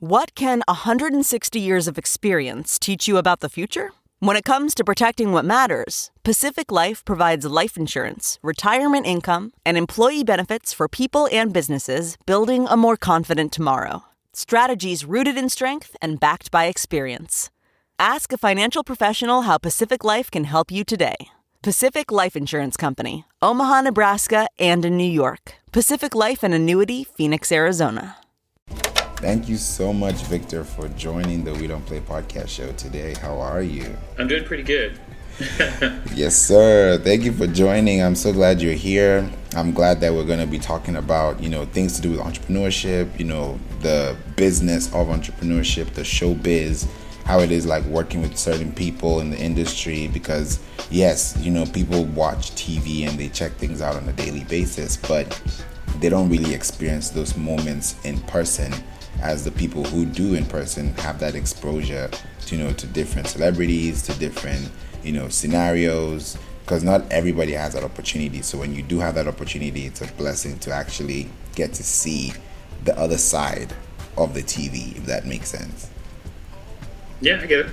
What can 160 years of experience teach you about the future? When it comes to protecting what matters, Pacific Life provides life insurance, retirement income, and employee benefits for people and businesses building a more confident tomorrow. Strategies rooted in strength and backed by experience. Ask a financial professional how Pacific Life can help you today. Pacific Life Insurance Company, Omaha, Nebraska, and in New York. Pacific Life and Annuity, Phoenix, Arizona. Thank you so much, Victor, for joining the We Don't Play podcast show today. How are you? I'm doing pretty good. Yes, sir. Thank you for joining. I'm so glad you're here. I'm glad that we're going to be talking about, things to do with entrepreneurship, the business of entrepreneurship, the showbiz, how it is like working with certain people in the industry. Because, yes, people watch TV and they check things out on a daily basis, but they don't really experience those moments in person, as the people who do in person have that exposure to, to different celebrities, to different, scenarios, because not everybody has that opportunity. So when you do have that opportunity, it's a blessing to actually get to see the other side of the TV, if that makes sense. Yeah, I get it.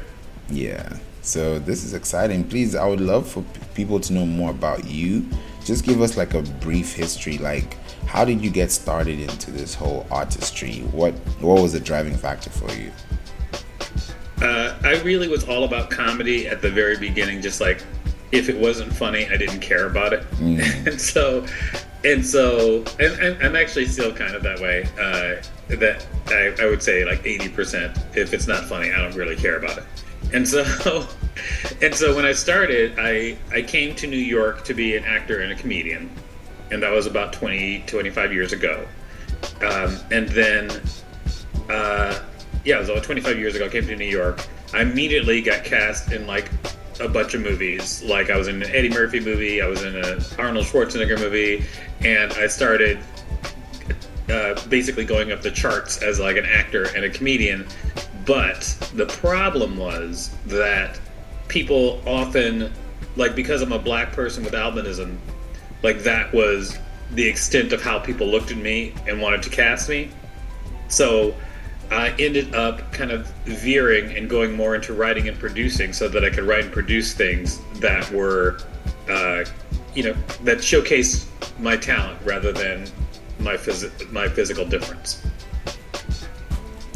Yeah. So this is exciting. Please, I would love for people to know more about you. Just give us like a brief history, like how did you get started into this whole artistry? What was the driving factor for you? I really was all about comedy at the very beginning. Just like, if it wasn't funny, I didn't care about it. and I'm actually still kind of that way. That I would say like 80%. If it's not funny, I don't really care about it. And so when I started, I came to New York to be an actor and a comedian. And that was about 25 years ago. And then, it was about 25 years ago, I came to New York. I immediately got cast in like a bunch of movies. Like I was in an Eddie Murphy movie, I was in an Arnold Schwarzenegger movie, and I started basically going up the charts as like an actor and a comedian. But the problem was that people often, like because I'm a black person with albinism, like that was the extent of how people looked at me and wanted to cast me. So I ended up kind of veering and going more into writing and producing so that I could write and produce things that were, that showcased my talent rather than my physical difference.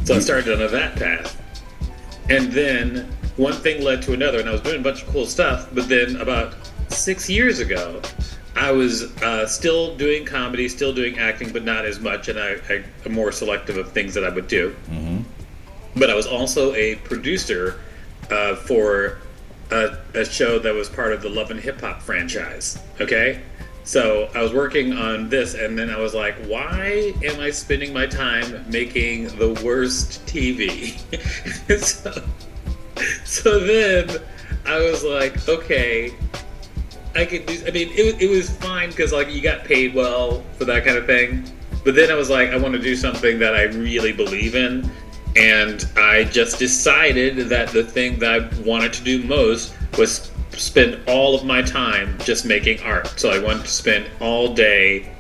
So I started on that path. And then one thing led to another, and I was doing a bunch of cool stuff, but then about 6 years ago, I was still doing comedy, still doing acting, but not as much, and I'm more selective of things that I would do. Mm-hmm. But I was also a producer for a show that was part of the Love and Hip Hop franchise, okay? So I was working on this, and then I was like, why am I spending my time making the worst TV? so then I was like, okay, I could do. I mean, it was fine because like you got paid well for that kind of thing. But then I was like, I want to do something that I really believe in, and I just decided that the thing that I wanted to do most was spend all of my time just making art. So I wanted to spend all day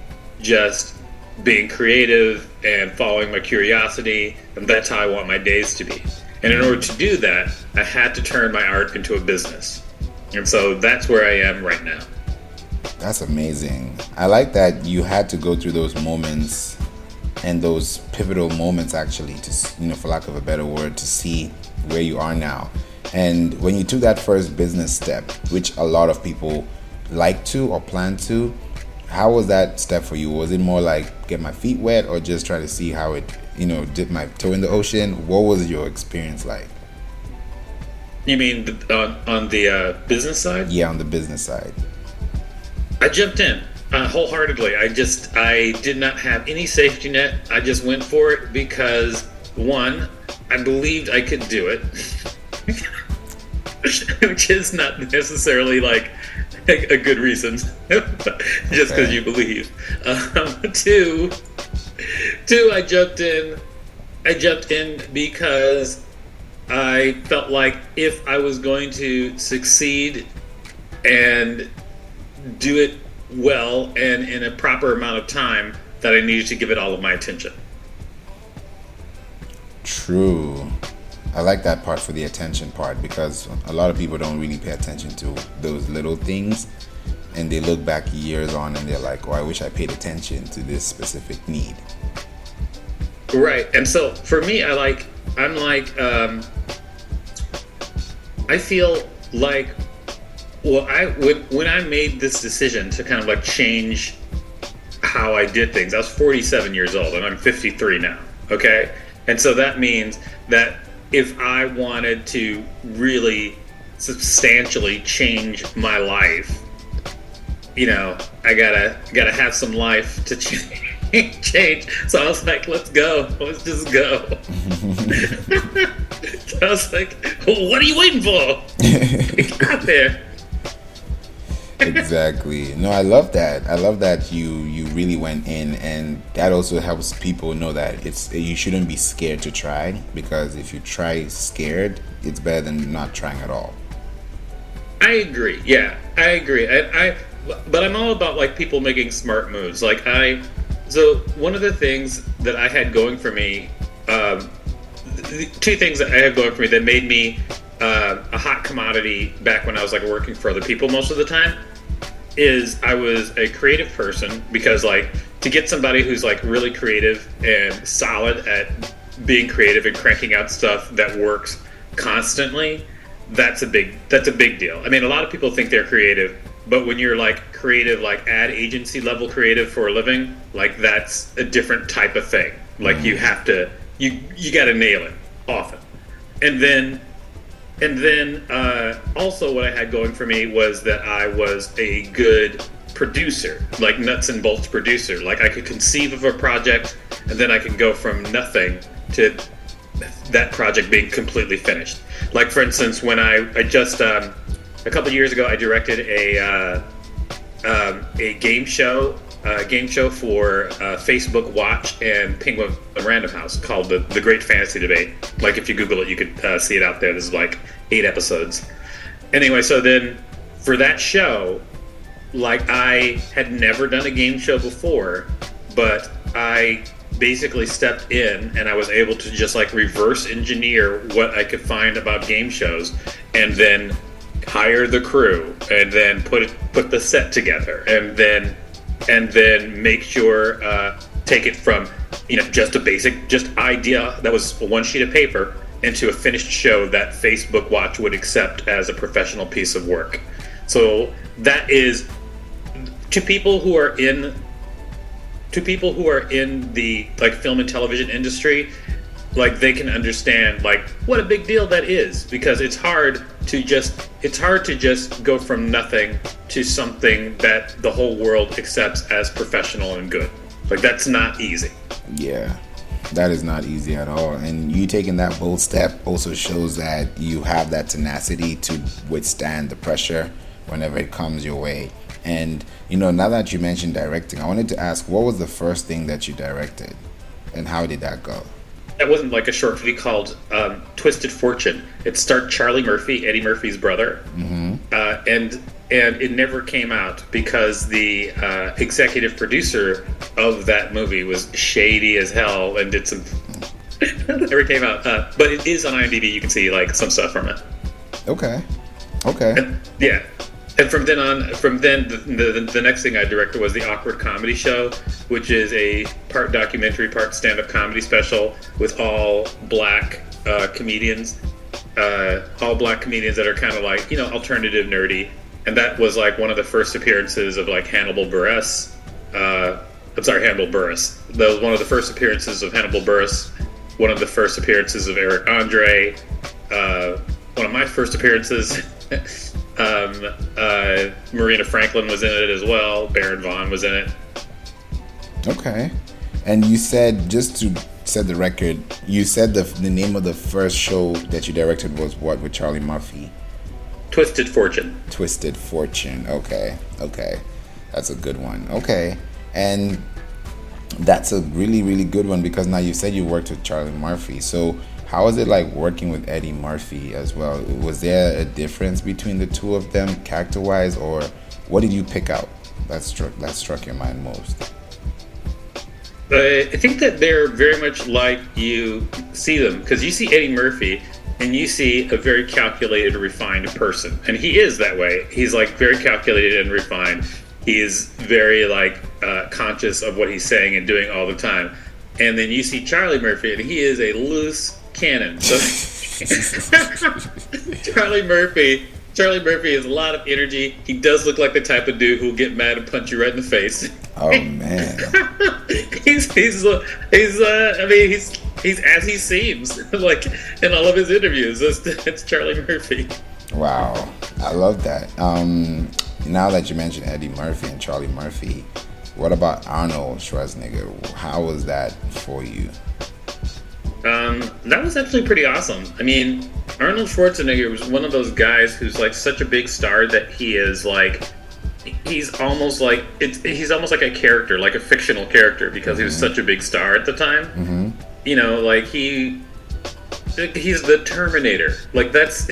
just being creative and following my curiosity, and that's how I want my days to be. And in order to do that, I had to turn my art into a business. And so that's where I am right now. That's amazing. I like that you had to go through those moments and those pivotal moments actually to, for lack of a better word, to see where you are now. And when you took that first business step, which a lot of people like to or plan to, how was that step for you? Was it more like get my feet wet or just try to see how it, dip my toe in the ocean? What was your experience like? You mean on the business side? Yeah, on the business side. I jumped in wholeheartedly. I did not have any safety net. I just went for it because, one, I believed I could do it, which is not necessarily like a good reason, just because you believe. Two, I jumped in. Because I felt like if I was going to succeed and do it well and in a proper amount of time, that I needed to give it all of my attention. True. I like that part for the attention part because a lot of people don't really pay attention to those little things, and they look back years on and they're like, "Oh, I wish I paid attention to this specific need." Right. And so for me, I feel like, well, when I made this decision to kind of like change how I did things, I was 47 years old and I'm 53 now. Okay. And so that means that if I wanted to really substantially change my life, I gotta have some life to change. So I was like, let's just go. So I was like, well, what are you waiting for? Get out there. Exactly. No, I love that. I love that you really went in, and that also helps people know that you shouldn't be scared to try, because if you try scared, it's better than not trying at all. I agree. Yeah, I agree. But I'm all about like people making smart moves. So one of the things that I had going for me, two things that I had going for me that made me a hot commodity back when I was like working for other people most of the time, is I was a creative person, because like to get somebody who's like really creative and solid at being creative and cranking out stuff that works constantly, that's a big deal. I mean, a lot of people think they're creative, but when you're like creative, like ad agency level creative for a living, like that's a different type of thing. Like you have to, you got to nail it often. And then also what I had going for me was that I was a good producer, like nuts and bolts producer. Like I could conceive of a project and then I could go from nothing to that project being completely finished. Like for instance, when I just a couple of years ago, I directed a game show for Facebook Watch and Penguin Random House called the Great Fantasy Debate. Like if you Google it, you could see it out there. There's like 8 episodes. Anyway, so then for that show, like I had never done a game show before, but I basically stepped in and I was able to just like reverse engineer what I could find about game shows, and then hire the crew, and then put the set together, and then make sure take it from just a basic idea that was one sheet of paper into a finished show that Facebook Watch would accept as a professional piece of work. So that is to people who are in the like film and television industry, like they can understand like what a big deal that is, because it's hard to just go from nothing to something that the whole world accepts as professional and good. Like that's not easy. Yeah, that is not easy at all. And you taking that bold step also shows that you have that tenacity to withstand the pressure whenever it comes your way. And now that you mentioned directing, I wanted to ask, what was the first thing that you directed and how did that go? That wasn't like a short movie called Twisted Fortune. It starred Charlie Murphy, Eddie Murphy's brother, and it never came out because the executive producer of that movie was shady as hell and did some. It never came out, but it is on IMDb. You can see like some stuff from it. Okay. Yeah. And from then the next thing I directed was the Awkward Comedy Show, which is a part documentary, part stand-up comedy special with all black comedians that are kind of like, alternative nerdy. And that was like one of the first appearances of like Hannibal Buress. Hannibal Buress. That was one of the first appearances of Hannibal Buress. One of the first appearances of Eric Andre. One of my first appearances. Marina Franklin was in it as well. Baron Vaughn was in it. Okay. And you said, just to set the record, you said the name of the first show that you directed was what with Charlie Murphy? Twisted Fortune. Twisted Fortune. Okay. That's a good one. Okay. And that's a really, really good one, because now you said you worked with Charlie Murphy. So how was it like working with Eddie Murphy as well? Was there a difference between the two of them character-wise, or what did you pick out that struck your mind most? I think that they're very much like you see them, because you see Eddie Murphy and you see a very calculated, refined person, and he is that way. He's like very calculated and refined. He is very like conscious of what he's saying and doing all the time. And then you see Charlie Murphy, and he is a loose cannon. So Charlie Murphy has a lot of energy. He does look like the type of dude who'll get mad and punch you right in the face. Oh man. he's as he seems, like in all of his interviews. That's Charlie Murphy. Wow, I love that. Now that you mentioned Eddie Murphy and Charlie Murphy, what about Arnold Schwarzenegger? How was that for you? That was actually pretty awesome. I mean, Arnold Schwarzenegger was one of those guys who's like such a big star that he is like, he's almost like a character, like a fictional character, because he was such a big star at the time. Mm-hmm. You know, like he's the Terminator. Like that's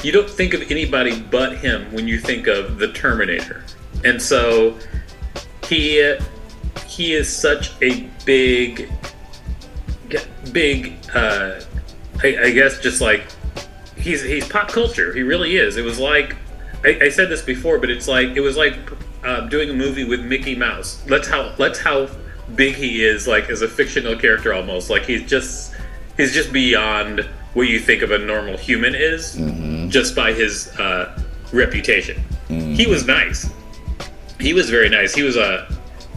you don't think of anybody but him when you think of the Terminator. And so he is such a big I guess just like he's pop culture. He really is. It was like I said this before, but it was like doing a movie with Mickey Mouse. That's how big he is, like as a fictional character almost. Like he's just beyond what you think of a normal human is, just by his reputation. He was nice. He was very nice. He was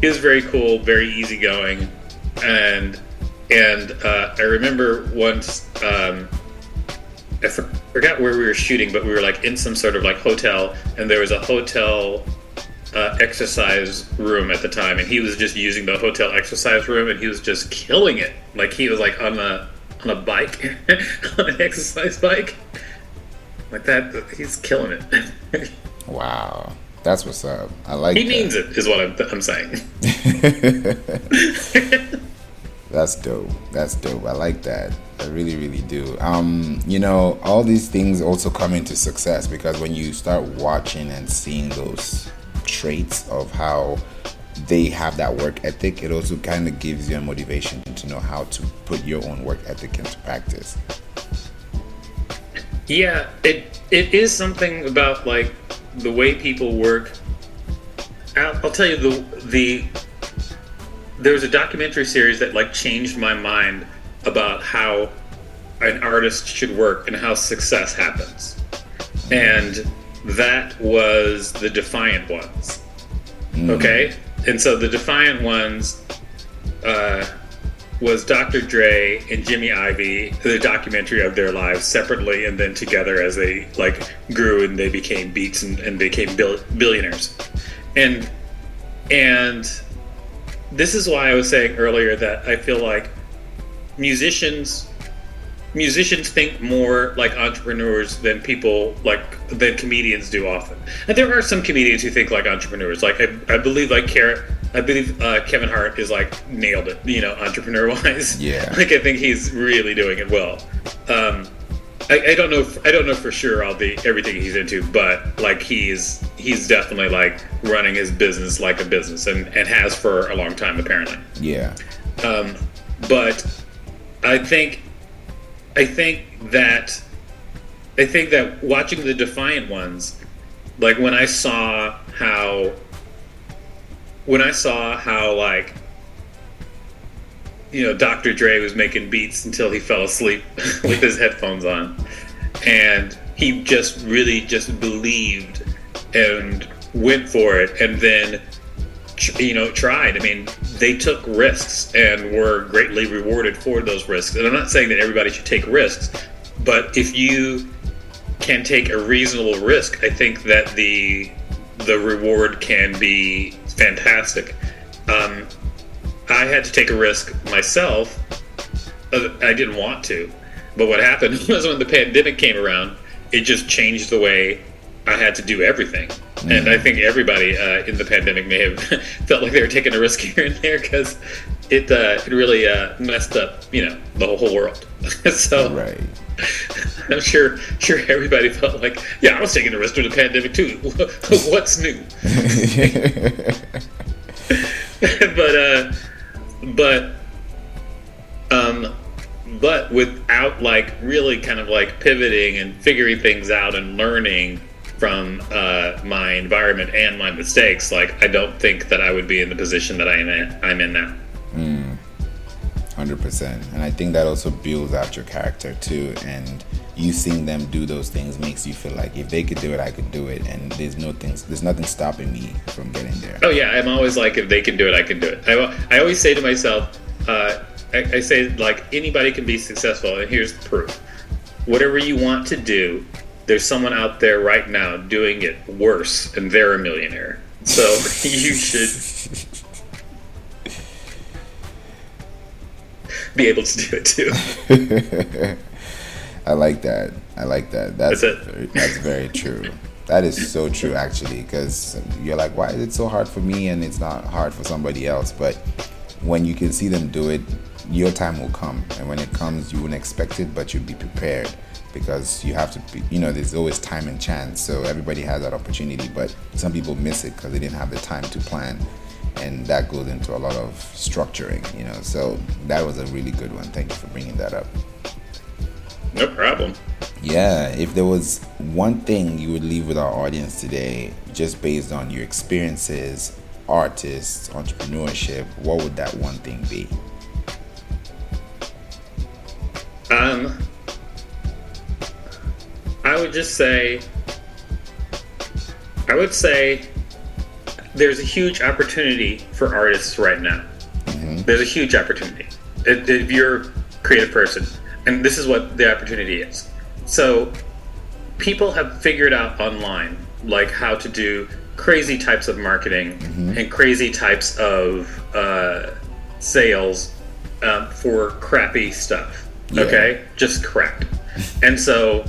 very cool, very easygoing, and I remember once I forgot where we were shooting, but we were like in some sort of like hotel, and there was a hotel exercise room at the time, and he was just using the hotel exercise room, and he was just killing it. Like he was like on a bike, on an exercise bike, like that. He's killing it. Wow, that's what's up. I like. He means it, is what I'm saying. That's dope. I like that. I really, really do. You know, all these things also come into success because when you start watching and seeing those traits of how they have that work ethic, it also kind of gives you a motivation to know how to put your own work ethic into practice. Yeah, it is something about like the way people work. I'll tell you there was a documentary series that like changed my mind about how an artist should work and how success happens, and that was the Defiant Ones. Okay, and so the Defiant Ones was Dr. Dre and Jimmy Iovine, the documentary of their lives separately and then together as they like grew and they became Beats and became billionaires. And this is why I was saying earlier that I feel like musicians think more like entrepreneurs than comedians do often. And there are some comedians who think like entrepreneurs. Like I believe Kevin Hart is like nailed it, you know, entrepreneur wise. Yeah. Like I think he's really doing it well. I don't know for sure everything he's into, but like he's definitely like running his business like a business and has for a long time apparently. Yeah. But I think that watching the Defiant Ones, like when I saw how like, you know, Dr. Dre was making beats until he fell asleep with his headphones on, and he just really just believed and went for it, and then tried. I mean, they took risks and were greatly rewarded for those risks. And I'm not saying that everybody should take risks, but if you can take a reasonable risk, I think that the reward can be fantastic. I had to take a risk myself. I didn't want to, but what happened was when the pandemic came around, it just changed the way I had to do everything. And I think everybody in the pandemic may have felt like they were taking a risk here and there because it really messed up, you know, the whole world. So right. I'm sure everybody felt like, yeah, I was taking a risk during the pandemic too. What's new? but but without like really kind of like pivoting and figuring things out and learning from my environment and my mistakes, like I don't think that I would be in the position that I'm in now. 100%. And I think that also builds out your character too, and you seeing them do those things makes you feel like if they could do it, I could do it, and there's nothing stopping me from getting there. Oh yeah, I'm always like, if they can do it, I can do it. I always say to myself, I say like anybody can be successful, and here's the proof. Whatever you want to do, there's someone out there right now doing it worse, and they're a millionaire. So you should be able to do it too. I like that. That's it. That's very true. That is so true, actually, because you're like, why is it so hard for me and it's not hard for somebody else? But when you can see them do it, your time will come, and when it comes, you wouldn't expect it, but you'll be prepared, because you have to be, there's always time and chance, so everybody has that opportunity, but some people miss it because they didn't have the time to plan, and that goes into a lot of structuring, so that was a really good one. Thank you for bringing that up. No problem. Yeah, if there was one thing you would leave with our audience today, just based on your experiences, artists, entrepreneurship, what would that one thing be? I would say there's a huge opportunity for artists right now. Mm-hmm. There's a huge opportunity. If you're a creative person, and this is what the opportunity is. So people have figured out online like how to do crazy types of marketing and crazy types of sales for crappy stuff. Yeah. Okay? Just crap. And so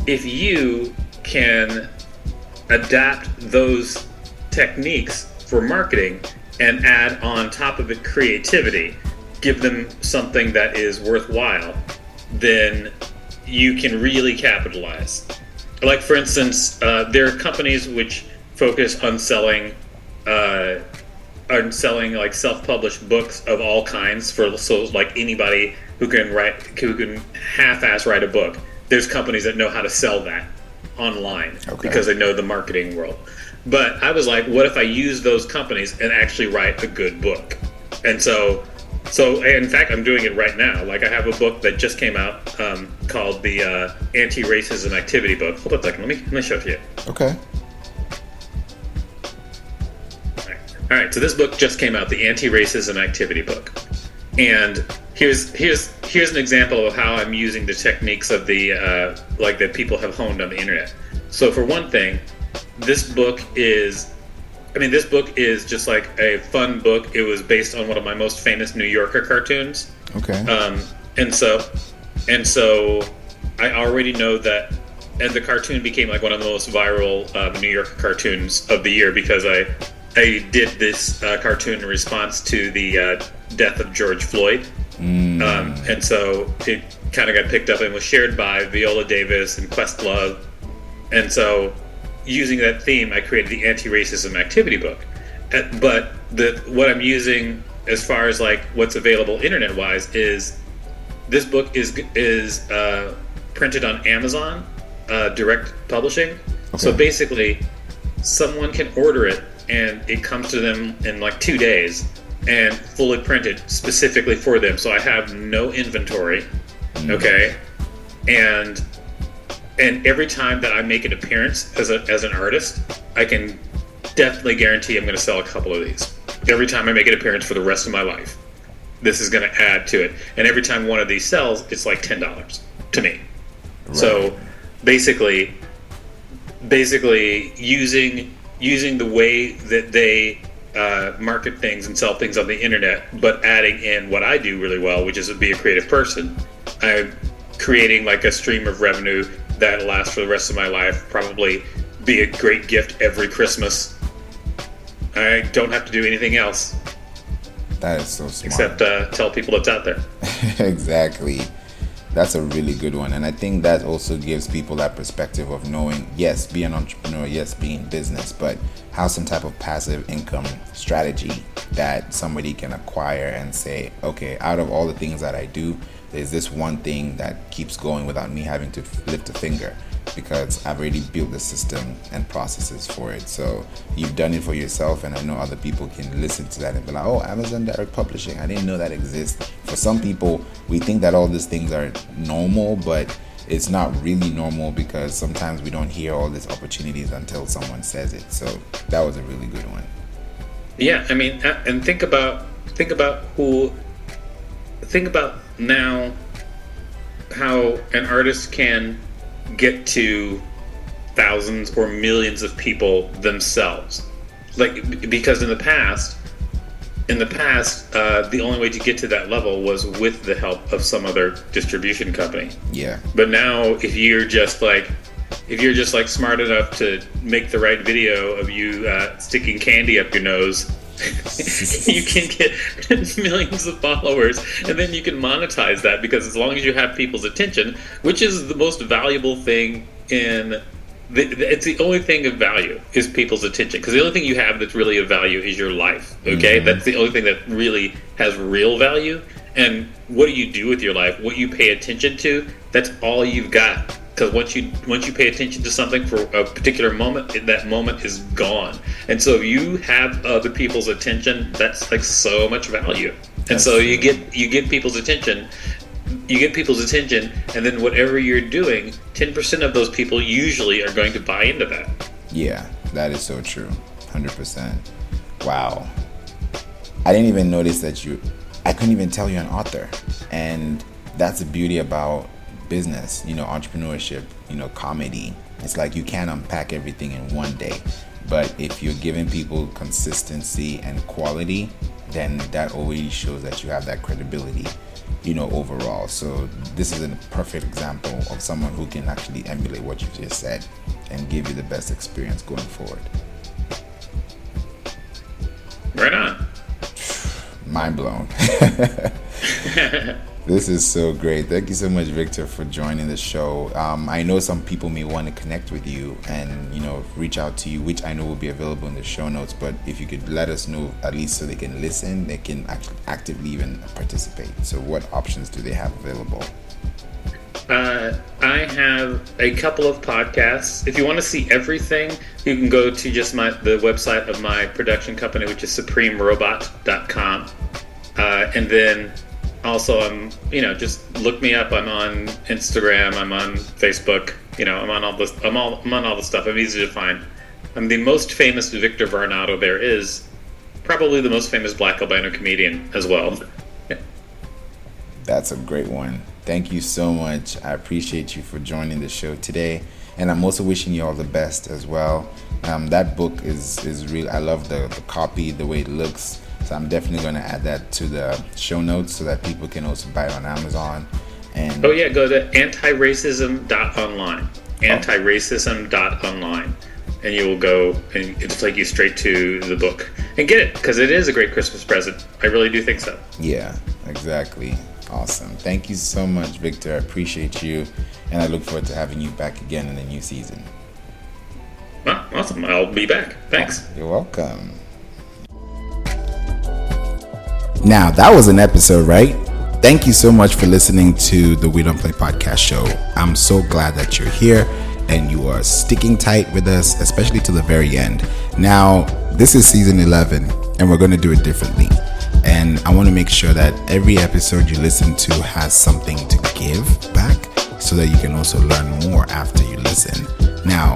if you can adapt those techniques for marketing and add on top of it creativity, give them something that is worthwhile, then you can really capitalize. Like, for instance, there are companies which focus on selling like self-published books of all kinds so like anybody who can half-ass write a book. There's companies that know how to sell that online because they know the marketing world. But I was like, what if I use those companies and actually write a good book? And so in fact, I'm doing it right now. Like, I have a book that just came out called the Anti-Racism Activity Book. Hold on a second. Let me show it to you. Okay. All right. So this book just came out, the Anti-Racism Activity Book, and here's an example of how I'm using the techniques of the that people have honed on the internet. So for one thing, this book is just like a fun book. It was based on one of my most famous New Yorker cartoons. Okay. And so I already know that, and the cartoon became like one of the most viral New Yorker cartoons of the year because I did this cartoon in response to the death of George Floyd. And so it kind of got picked up and was shared by Viola Davis and Questlove. And so using that theme, I created the Anti-Racism Activity Book. But what I'm using as far as like what's available internet-wise is this book is printed on Amazon, direct publishing. Okay. So basically, someone can order it and it comes to them in like 2 days and fully printed specifically for them. So I have no inventory, okay? And every time that I make an appearance as an artist, I can definitely guarantee I'm going to sell a couple of these. Every time I make an appearance for the rest of my life, this is going to add to it. And every time one of these sells, it's like $10 to me. Right. So basically using the way that they market things and sell things on the internet, but adding in what I do really well, which is to be a creative person. I'm creating like a stream of revenue that lasts for the rest of my life, probably be a great gift every Christmas. I don't have to do anything else. That is so smart. Except tell people it's out there. Exactly. That's a really good one. And I think that also gives people that perspective of knowing, yes, be an entrepreneur, yes, be in business, but have some type of passive income strategy that somebody can acquire and say, okay, out of all the things that I do, there's this one thing that keeps going without me having to lift a finger, because I've already built the system and processes for it. So you've done it for yourself, and I know other people can listen to that and be like, oh, Amazon Direct Publishing, I didn't know that exists. For some people, we think that all these things are normal, but it's not really normal, because sometimes we don't hear all these opportunities until someone says it. So that was a really good one. Yeah, I mean, and think about now how an artist can get to thousands or millions of people themselves. Like, because in the past, the only way to get to that level was with the help of some other distribution company. Yeah. But now, if you're just like smart enough to make the right video of you sticking candy up your nose, you can get millions of followers, and then you can monetize that, because as long as you have people's attention, which is the most valuable thing it's the only thing of value is people's attention, because the only thing you have that's really of value is your life. Okay, That's the only thing that really has real value. And what do you do with your life? What you pay attention to, that's all you've got. Because once you pay attention to something for a particular moment, that moment is gone. And so if you have other people's attention, that's like so much value. And so you get people's attention. You get people's attention, and then whatever you're doing, 10% of those people usually are going to buy into that. Yeah, that is so true. 100%. Wow. I didn't even notice that I couldn't even tell you're an author. And that's the beauty about business, entrepreneurship, comedy. It's like you can't unpack everything in one day. But if you're giving people consistency and quality, then that always shows that you have that credibility, overall. So this is a perfect example of someone who can actually emulate what you just said and give you the best experience going forward. Right on. Mind blown. This is so great. Thank you so much, Victor, for joining the show. I know some people may want to connect with you and, reach out to you, which I know will be available in the show notes. But if you could let us know, at least so they can listen, they can actually actively even participate. So what options do they have available? I have a couple of podcasts. If you want to see everything, you can go to just the website of my production company, which is supremerobot.com. And then also, just look me up. I'm on Instagram. I'm on Facebook. I'm on all this. I'm on all the stuff. I'm easy to find. I'm the most famous Victor Varnado there is. Probably the most famous Black albino comedian as well. Yeah. That's a great one. Thank you so much. I appreciate you for joining the show today, and I'm also wishing you all the best as well. That book is real. I love the copy, the way it looks. So I'm definitely going to add that to the show notes so that people can also buy it on Amazon. And go to antiracism.online. Antiracism.online. And you will go, and it'll take you straight to the book. And get it, because it is a great Christmas present. I really do think so. Yeah, exactly. Awesome. Thank you so much, Victor. I appreciate you. And I look forward to having you back again in the new season. Well, awesome. I'll be back. Thanks. You're welcome. Now, that was an episode, right? Thank you so much for listening to the We Don't Play podcast show. I'm so glad that you're here and you are sticking tight with us, especially to the very end. Now, this is season 11 and we're going to do it differently. And I want to make sure that every episode you listen to has something to give back so that you can also learn more after you listen. Now,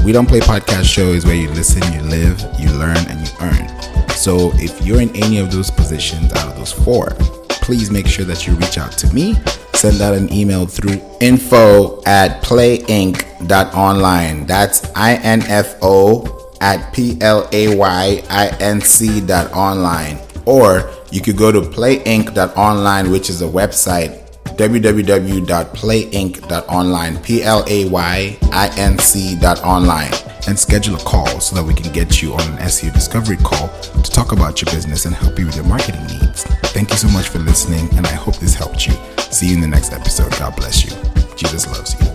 We Don't Play podcast show is where you listen, you live, you learn, and you earn. So if you're in any of those positions out of those four, please make sure that you reach out to me. Send out an email through info@playinc.online. That's info@playinc.online. Or you could go to playinc.online, which is a website, www.playinc.online, playinc.online, and schedule a call so that we can get you on an SEO discovery call to talk about your business and help you with your marketing needs. Thank you so much for listening, and I hope this helped you. See you in the next episode. God bless you. Jesus loves you.